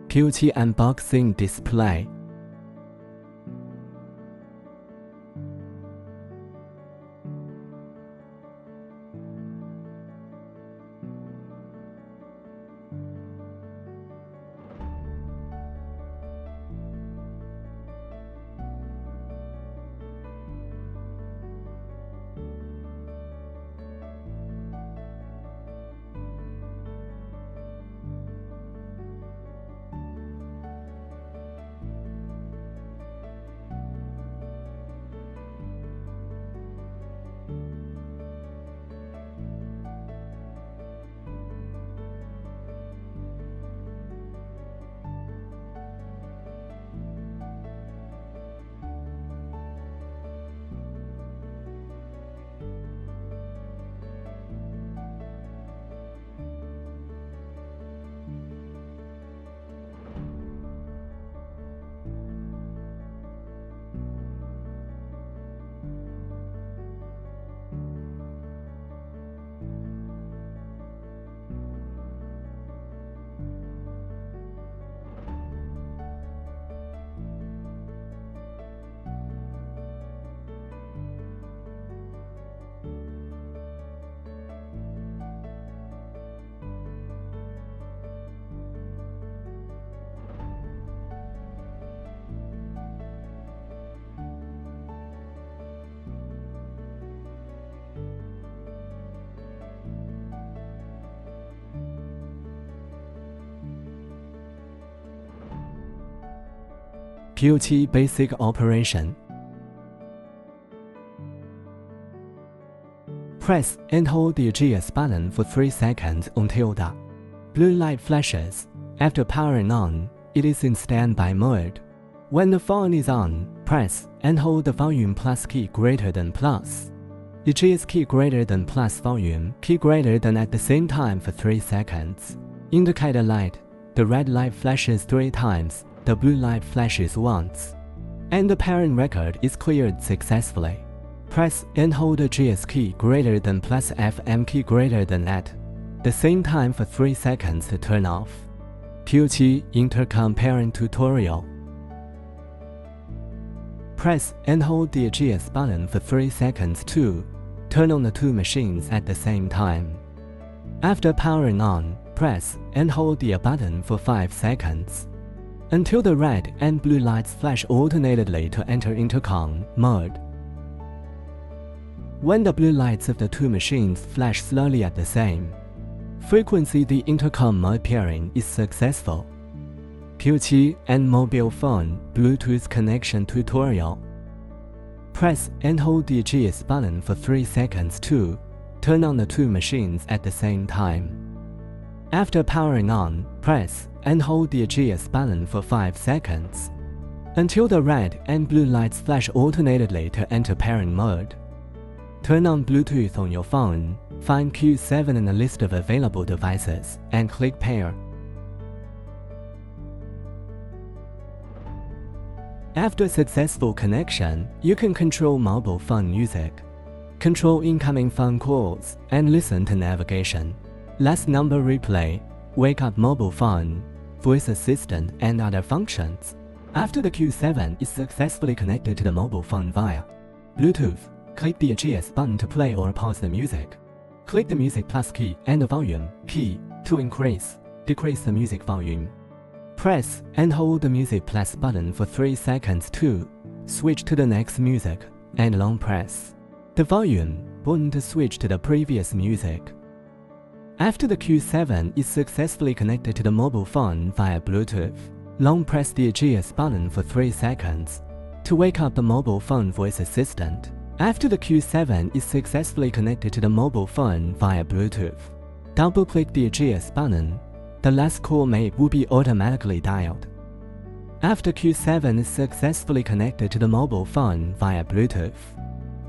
Q7 unboxing display. Q7 basic operation. Press and hold the EJEAS button for 3 seconds until the blue light flashes. After powering on, it is in standby mode. When the phone is on, press and hold the volume plus key greater than plus. EJEAS key greater than plus volume key greater than at the same time for 3 seconds. Indicator light. The red light flashes 3 times. The blue light flashes once, and the pairing record is cleared successfully. Press and hold the EJEAS key greater than plus FM key greater than at the same time for 3 seconds to turn off. Bluetooth Intercom pairing tutorial. Press and hold the EJEAS button for 3 seconds to turn on the 2 machines at the same time. After powering on, press and hold the button for 5 seconds. Until the red and blue lights flash alternately to enter intercom mode. When the blue lights of the 2 machines flash slowly at the same frequency, the intercom mode pairing is successful. Q7 and mobile phone Bluetooth connection tutorial. Press and hold the EJEAS button for 3 seconds to turn on the 2 machines at the same time. After powering on, press and hold the EJEAS button for 5 seconds, until the red and blue lights flash alternately to enter pairing mode. Turn on Bluetooth on your phone, find Q7 in a list of available devices, and click Pair. After successful connection, you can control mobile phone music, control incoming phone calls, and listen to navigation, last number replay, wake up mobile phone, voice assistant, and other functions. After the Q7 is successfully connected to the mobile phone via Bluetooth, click the EJEAS button to play or pause the music. Click the music plus key and the volume key to increase, decrease the music volume. Press and hold the music plus button for 3 seconds to switch to the next music, and long press the volume button to switch to the previous music. After the Q7 is successfully connected to the mobile phone via Bluetooth, long press the EJEAS button for 3 seconds to wake up the mobile phone voice assistant. After the Q7 is successfully connected to the mobile phone via Bluetooth, double-click the EJEAS button. The last call made will be automatically dialed. After Q7 is successfully connected to the mobile phone via Bluetooth,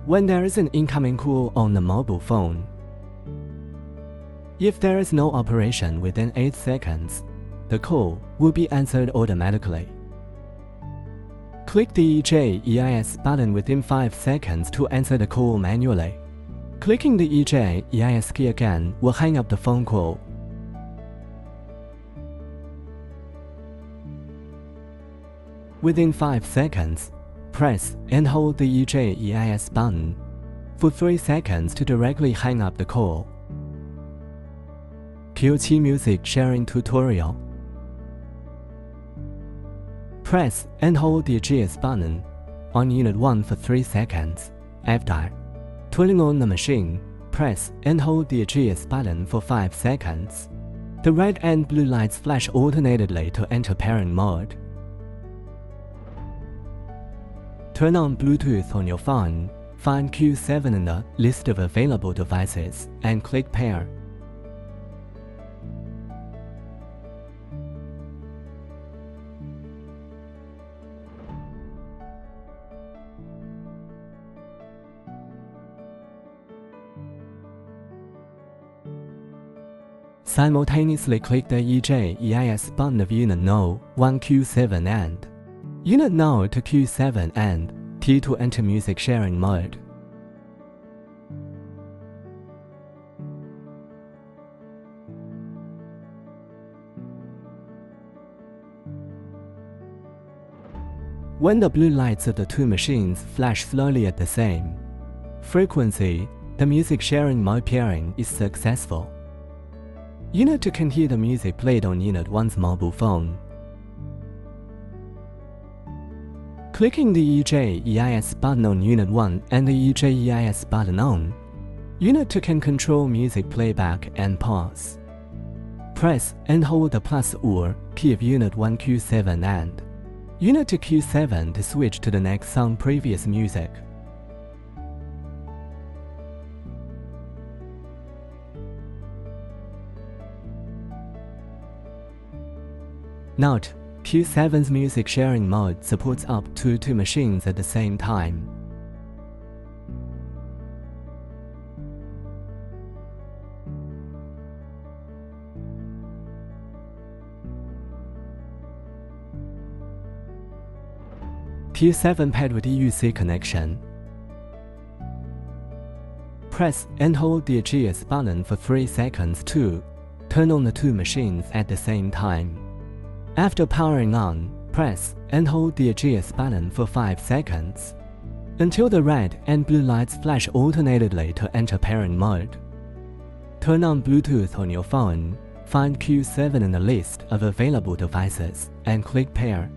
when there is an incoming call on the mobile phone, if there is no operation within 8 seconds, the call will be answered automatically. Click the EJEAS button within 5 seconds to answer the call manually. Clicking the EJEAS key again will hang up the phone call. Within 5 seconds, press and hold the EJEAS button for 3 seconds to directly hang up the call. Q7 Music Sharing Tutorial. Press and hold the EJEAS button on Unit 1 for 3 seconds. After turning on the machine, press and hold the EJEAS button for 5 seconds. The red and blue lights flash alternately to enter pairing mode. Turn on Bluetooth on your phone, find Q7 in the list of available devices, and click Pair. Simultaneously click the EJEAS button of Unit 1 Q7 and Unit 0 to Q7 and T to enter music sharing mode. When the blue lights of the two machines flash slowly at the same frequency, the music sharing mode pairing is successful. Unit 2 can hear the music played on Unit 1's mobile phone. Clicking the EJEAS button on Unit 1 and the EJEAS button on, Unit 2 can control music playback and pause. Press and hold the plus or key of Unit 1 Q7 and Unit 2 Q7 to switch to the next song previous music. Note: Q7's music sharing mode supports up to 2 machines at the same time. Q7 paired with EUC connection. Press and hold the EJEAS button for 3 seconds to turn on the 2 machines at the same time. After powering on, press and hold the EJEAS button for 5 seconds until the red and blue lights flash alternately to enter pairing mode. Turn on Bluetooth on your phone, find Q7 in the list of available devices, and click Pair.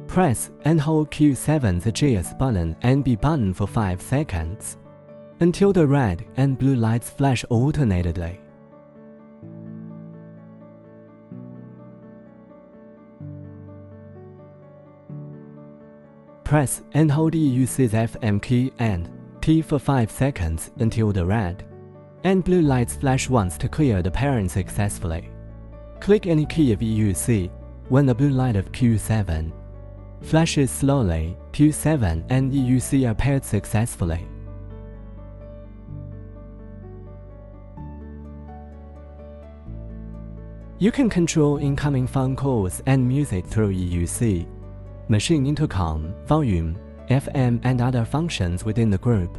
Press and hold Q7's EJEAS button and B button for 5 seconds until the red and blue lights flash alternately. Press and hold EUC's FM key and T for 5 seconds until the red and blue lights flash once to clear the pairing successfully. Click any key of EUC when the blue light of Q7 flashes slowly. Q7 and EUC are paired successfully. You can control incoming phone calls and music through EUC, machine intercom, volume, FM, and other functions within the group.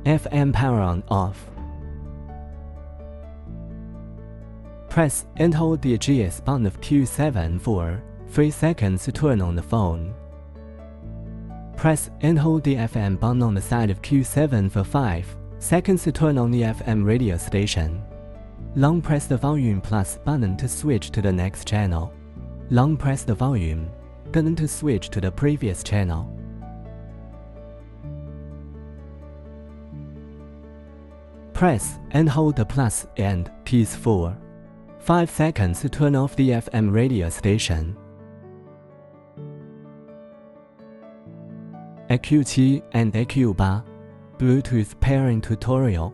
FM power on off. Press and hold the EJEAS button of Q7 for 3 seconds to turn on the phone. Press and hold the FM button on the side of Q7 for 5 seconds to turn on the FM radio station. Long press the volume plus button to switch to the next channel. Long press the volume button to switch to the previous channel. Press and hold the plus and keys for 5 seconds to turn off the FM radio station. EQ7 and EQ8 Bluetooth pairing tutorial.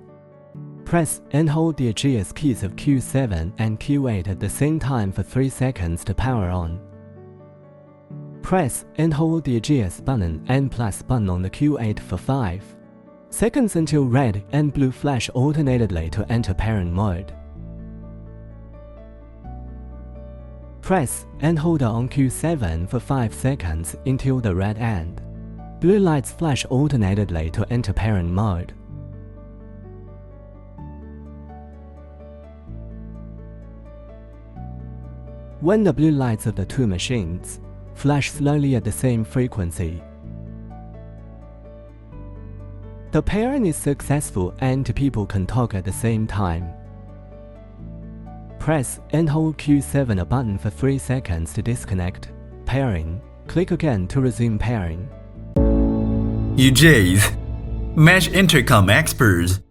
Press and hold the EJEAS keys of Q7 and Q8 at the same time for 3 seconds to power on. Press and hold the EJEAS button and plus button on the Q8 for 5 seconds until red and blue flash alternately to enter pairing mode. Press and hold on Q7 for 5 seconds until the red and blue lights flash alternately to enter pairing mode. When the blue lights of the two machines flash slowly at the same frequency, the pairing is successful and people can talk at the same time. Press and hold Q7 button for 3 seconds to disconnect pairing. Click again to resume pairing. EJEAS Mesh Intercom Experts.